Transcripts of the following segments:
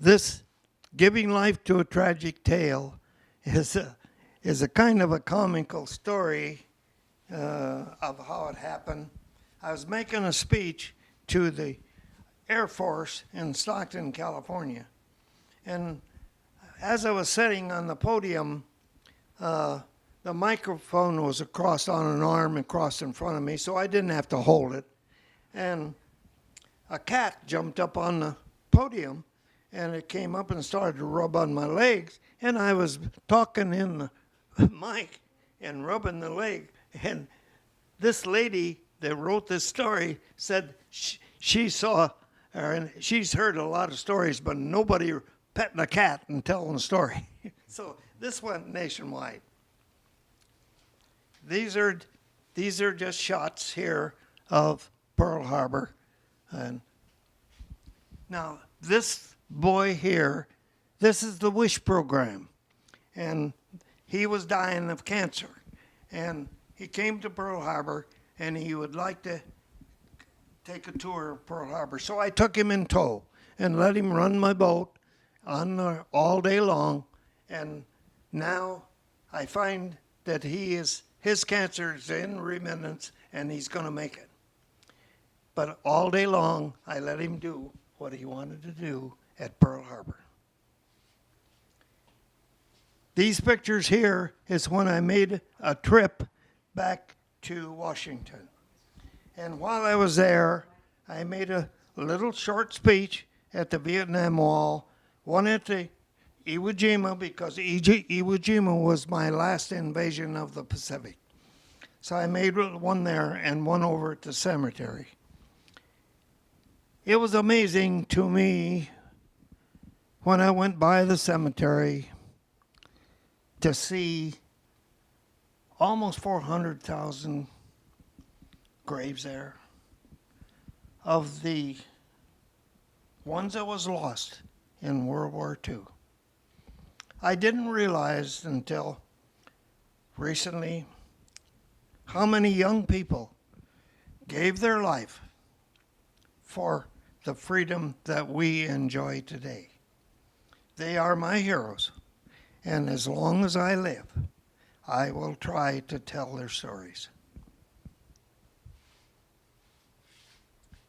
this giving life to a tragic tale is a kind of a comical story of how it happened. I was making a speech to the Air Force in Stockton, California. And as I was sitting on the podium, the microphone was across on an arm across in front of me, so I didn't have to hold it. And a cat jumped up on the podium, and it came up and started to rub on my legs. And I was talking in the mic and rubbing the leg. And this lady that wrote this story said she saw, and she's heard a lot of stories, but nobody petting a cat and telling a story. So this went nationwide. These are just shots here of Pearl Harbor. And now this boy here, this is the WISH program. And he was dying of cancer. And he came to Pearl Harbor, and he would like to take a tour of Pearl Harbor. So I took him in tow and let him run my boat all day long. And now I find that his cancer is in remitance, and he's going to make it. But all day long, I let him do what he wanted to do at Pearl Harbor. These pictures here is when I made a trip back to Washington. And while I was there, I made a little short speech at the Vietnam Wall, one at the Iwo Jima, because Iwo Jima was my last invasion of the Pacific. So I made one there and one over at the cemetery. It was amazing to me when I went by the cemetery to see almost 400,000 graves there of the ones that was lost in World War II. I didn't realize until recently how many young people gave their life for the freedom that we enjoy today. They are my heroes, and as long as I live, I will try to tell their stories.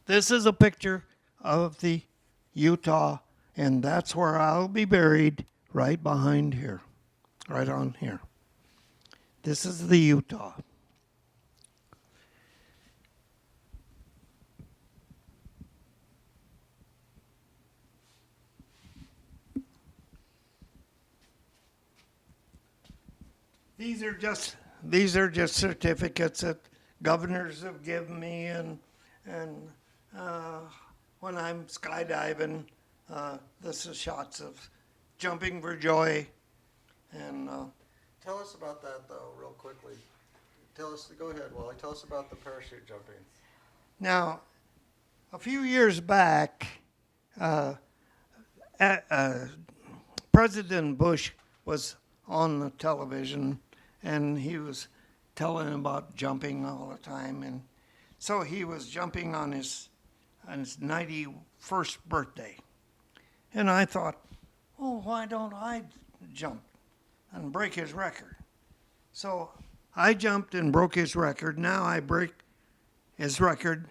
This is a picture of the Utah, and that's where I'll be buried, right behind here, right on here. This is the Utah. These are just certificates that governors have given me, and when I'm skydiving, this is shots of jumping for joy. And tell us about that though, real quickly. Go ahead, Wally. Tell us about the parachute jumping. Now, a few years back, President Bush was on the television, and he was telling about jumping all the time. And so he was jumping on his 91st birthday. And I thought, oh, why don't I jump and break his record? So I jumped and broke his record. Now I break his record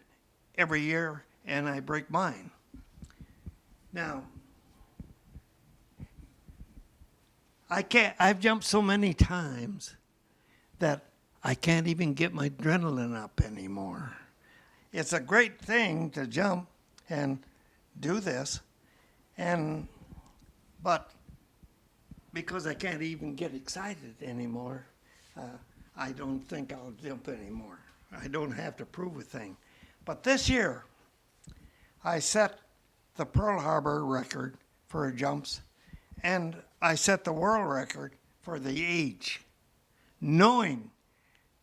every year, and I break mine. Now, I've jumped so many times that I can't even get my adrenaline up anymore. It's a great thing to jump and do this, but because I can't even get excited anymore, I don't think I'll jump anymore. I don't have to prove a thing. But this year, I set the Pearl Harbor record for jumps, and I set the world record for the age, knowing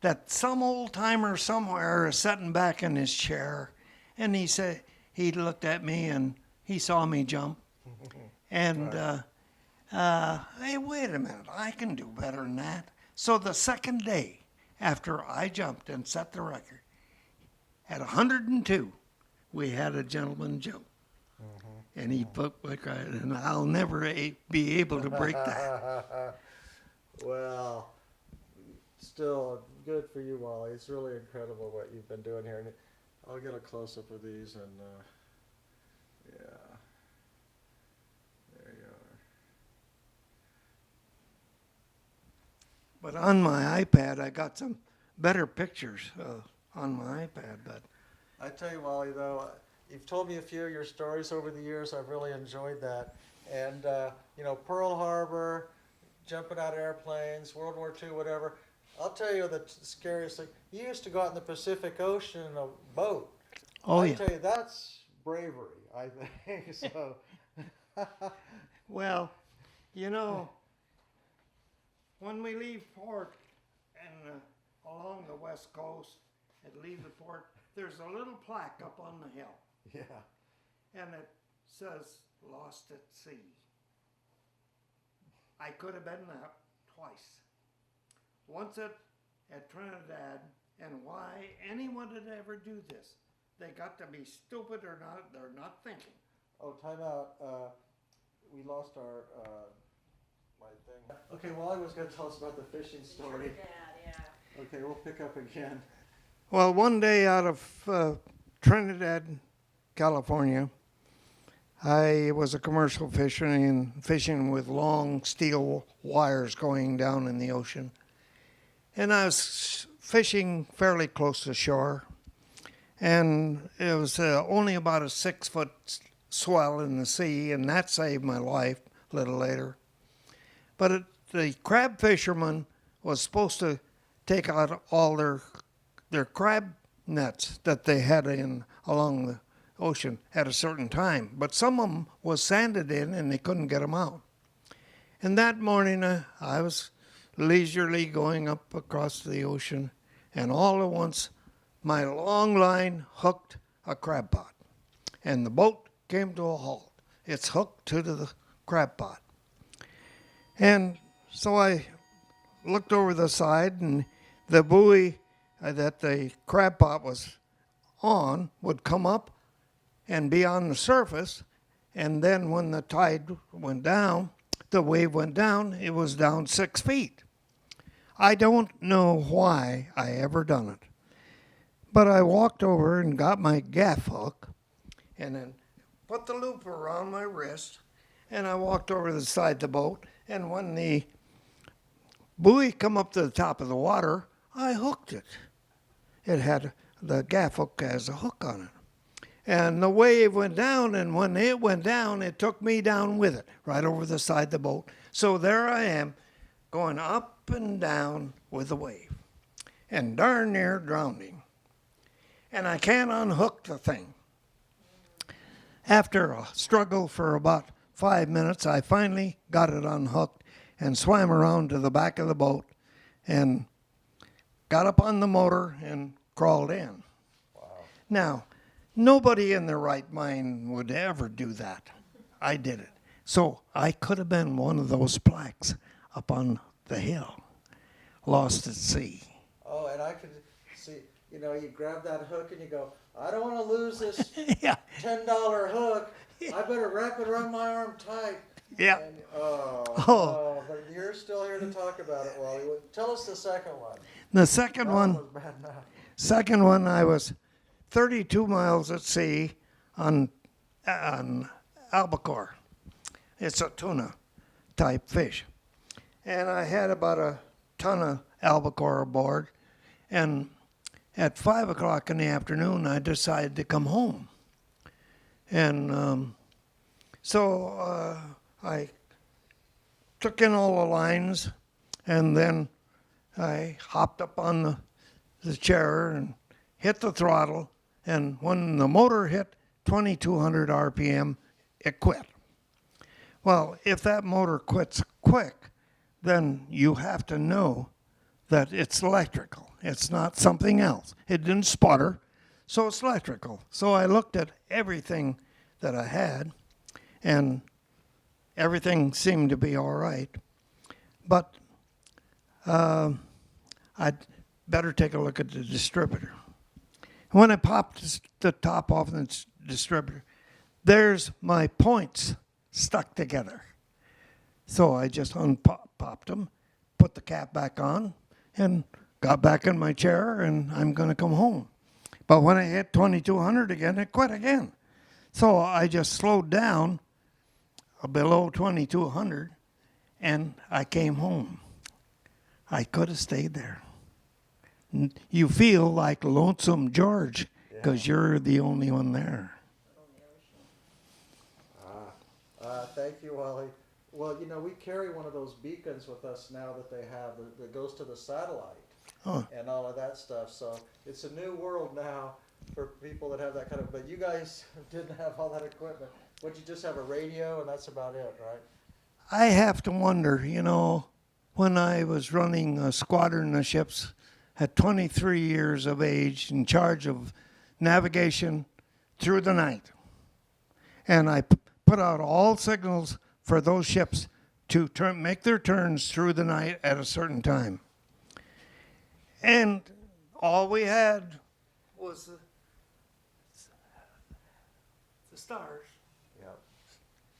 that some old timer somewhere is sitting back in his chair, and he looked at me and he saw me jump, and hey, wait a minute, I can do better than that. So the second day after I jumped and set the record, at 102, we had a gentleman jump. and he'd put and I'll never be able to break that. Well, still good for you, Wally. It's really incredible what you've been doing here. And I'll get a close up of these, and yeah, there you are. But on my iPad, I got some better pictures on my iPad. But I tell you, Wally, though, you've told me a few of your stories over the years. I've really enjoyed that. And, you know, Pearl Harbor, jumping out of airplanes, World War II, whatever. I'll tell you the scariest thing. You used to go out in the Pacific Ocean in a boat. oh I yeah. tell you, that's bravery, I think. So, Well, you know, when we leave port and along the west coast and leave the port, there's a little plaque up on the hill, yeah. and it says "Lost at Sea." I could have been there twice. Once at Trinidad, and why anyone would ever do this? They got to be stupid or not. They're not thinking. Oh, time out. We lost our my thing. Okay, Wally was going to tell us about the fishing story. Okay, we'll pick up again. Well, one day out of Trinidad, California, I was a commercial fisherman, fishing with long steel wires going down in the ocean. And I was fishing fairly close to shore. And it was only about a 6-foot swell in the sea, and that saved my life a little later. But the crab fisherman was supposed to take out all their crab nets that they had in along the ocean at a certain time. But some of them was sanded in, and they couldn't get them out. And that morning, I was leisurely going up across the ocean, and all at once, my long line hooked a crab pot, and the boat came to a halt. It's hooked to the crab pot. And so I looked over the side, and the buoy that the crab pot was on would come up and be on the surface, and then when the tide went down, the wave went down, it was down 6 feet. I don't know why I ever done it. But I walked over and got my gaff hook and then put the loop around my wrist, and I walked over to the side of the boat, and when the buoy come up to the top of the water, I hooked it. It had the gaff hook has a hook on it. And the wave went down, and when it went down, it took me down with it, right over the side of the boat. So there I am, going up and down with the wave, and darn near drowning. And I can't unhook the thing. After a struggle for about 5 minutes, I finally got it unhooked and swam around to the back of the boat and got up on the motor and crawled in. Wow. Now, nobody in their right mind would ever do that. I did it. So I could have been one of those plaques up on the hill, lost at sea. Oh, and I could see, you know, you grab that hook and you go, I don't want to lose this Yeah. $10 hook. I better wrap it around my arm tight. Yeah. And, oh, but you're still here to talk about it, Wally. Tell us the second one. The second That one, was bad enough. second one, I was 32 miles at sea on albacore. It's a tuna type fish. And I had about a ton of albacore aboard. And at 5 o'clock in the afternoon, I decided to come home. And so I took in all the lines, and then I hopped up on the chair and hit the throttle. And when the motor hit 2,200 RPM, it quit. Well, if that motor quits quick, then you have to know that it's electrical. It's not something else. It didn't sputter, so it's electrical. So I looked at everything that I had, and everything seemed to be all right. But I'd better take a look at the distributor. When I popped the top off the distributor, there's my points stuck together. So I just unpopped them, put the cap back on, and got back in my chair, and I'm going to come home. But when I hit 2200 again, it quit again. So I just slowed down below 2200, and I came home. I could have stayed there. You feel like Lonesome George because you're the only one there. Thank you, Wally. Well, you know, we carry one of those beacons with us now that they have that goes to the satellite and all of that stuff. So it's a new world now for people that have that kind of, but you guys didn't have all that equipment. Would you just have a radio and that's about it, right? I have to wonder, you know, when I was running a squadron of ships at 23 years of age in charge of navigation through the night, and I put out all signals for those ships to make their turns through the night at a certain time. And all we had was the stars. Yep.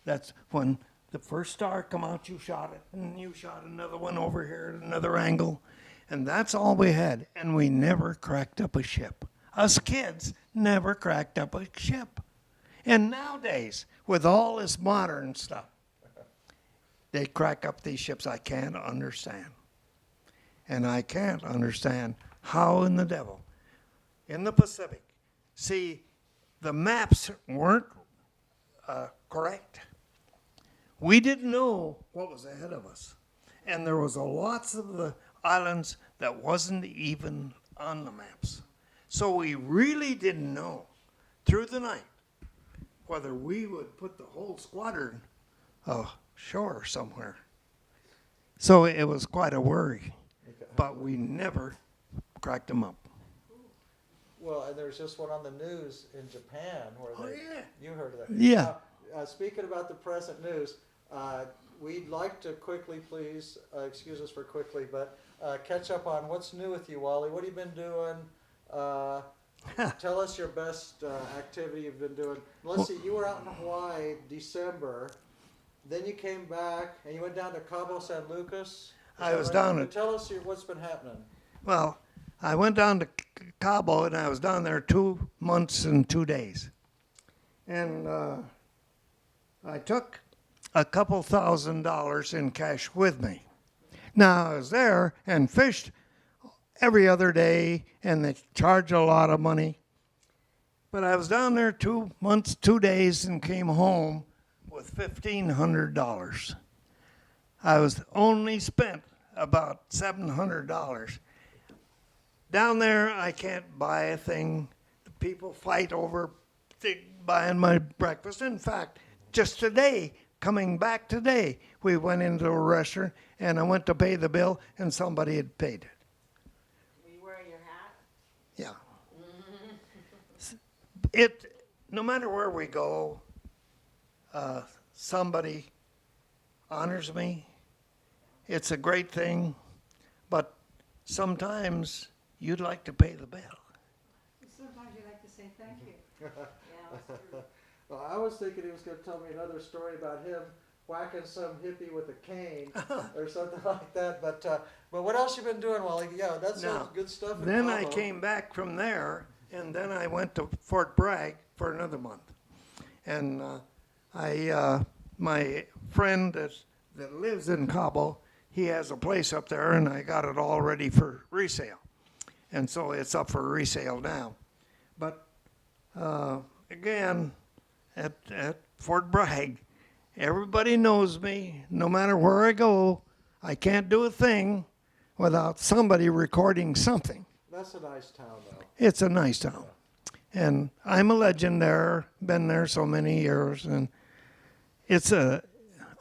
That's when the first star come out, you shot it, and you shot another one over here at another angle. And that's all we had. And we never cracked up a ship. Us kids never cracked up a ship. And nowadays, with all this modern stuff, they crack up these ships. I can't understand. And I can't understand how in the devil, in the Pacific, see, the maps weren't correct. We didn't know what was ahead of us. And there was lots of the islands that wasn't even on the maps. So we really didn't know through the night whether we would put the whole squadron ashore somewhere. So it was quite a worry, but we never cracked them up. Well, and there's just one on the news in Japan where you heard of that. Yeah. Speaking about the present news, we'd like to quickly, please, excuse us for quickly, but catch up on what's new with you, Wally. What have you been doing? Tell us your best activity you've been doing. Let's see, you were out in Hawaii December. Then you came back and you went down to Cabo San Lucas. I was down at... Tell us what's been happening. Well, I went down to Cabo and I was down there 2 months and 2 days. And I took a couple $1,000s in cash with me. Now I was there and fished every other day, and they charge a lot of money. But I was down there 2 months, 2 days, and came home with $1,500. I was only spent about $700. Down there, I can't buy a thing. The people fight over buying my breakfast. In fact, just today, coming back today, we went into a restaurant, and I went to pay the bill, and somebody had paid it. Yeah. No matter where we go, somebody honors me. It's a great thing, but sometimes you'd like to pay the bill. Sometimes you like to say thank you. Yeah, that's true. Well, I was thinking he was going to tell me another story about him whacking some hippie with a cane or something like that. But what else you been doing, Wally? Yeah, that's good stuff. Then I came back from there, and then I went to Fort Bragg for another month. And my friend that lives in Cabo, he has a place up there, and I got it all ready for resale. And so it's up for resale now. But again, at Fort Bragg, everybody knows me. No matter where I go, I can't do a thing without somebody recording something. That's a nice town, though. It's a nice town. And I'm a legend there, been there so many years, and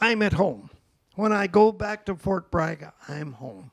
I'm at home. When I go back to Fort Bragg, I'm home.